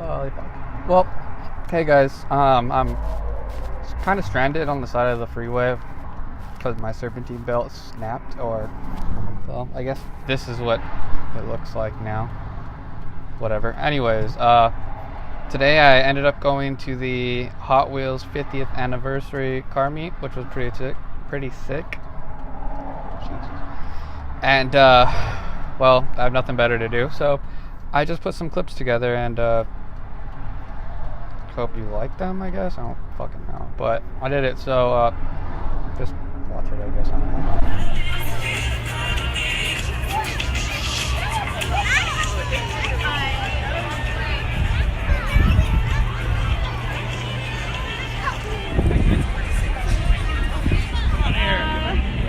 Holy fuck. Well, hey guys, I'm kind of stranded on the side of the freeway because my serpentine belt snapped, or, well, I guess this is what it looks like now. Whatever. Anyways, today I ended up going to the Hot Wheels 50th anniversary car meet, which was pretty sick. Jesus. And, well, I have nothing better to do, so I just put some clips together and, hope you like them, I guess. I don't fucking know, but I did it, so just watch it, I guess. I don't know.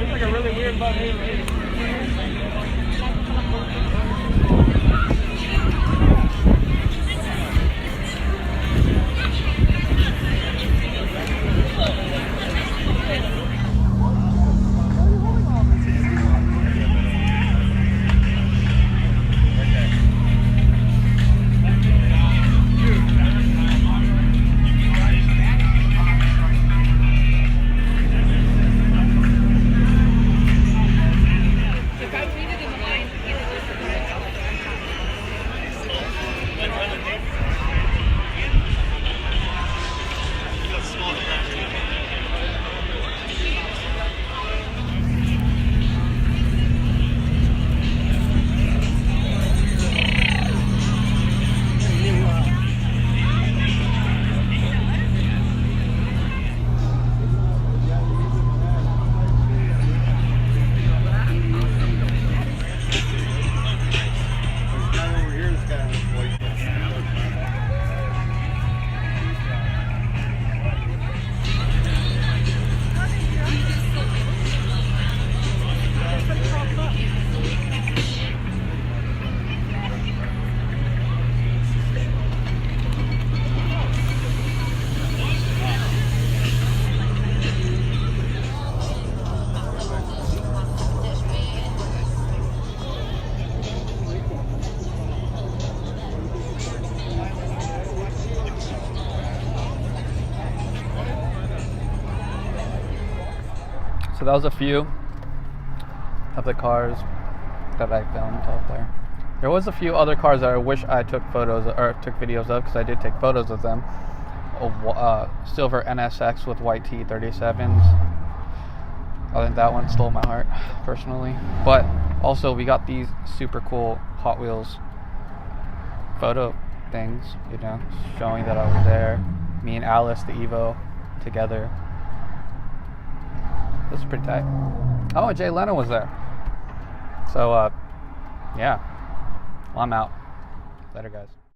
It's like a really weird bug here. So that was a few of the cars that I filmed up there. There was a few other cars that I wish I took photos or took videos of, because I did take photos of them. A silver NSX with white T37s. I think that one stole my heart personally. But also we got these super cool Hot Wheels photo things, you know, showing that I was there. Me and Alice, the Evo, together. This is pretty tight. Oh, and Jay Leno was there. So, yeah. Well, I'm out. Later, guys.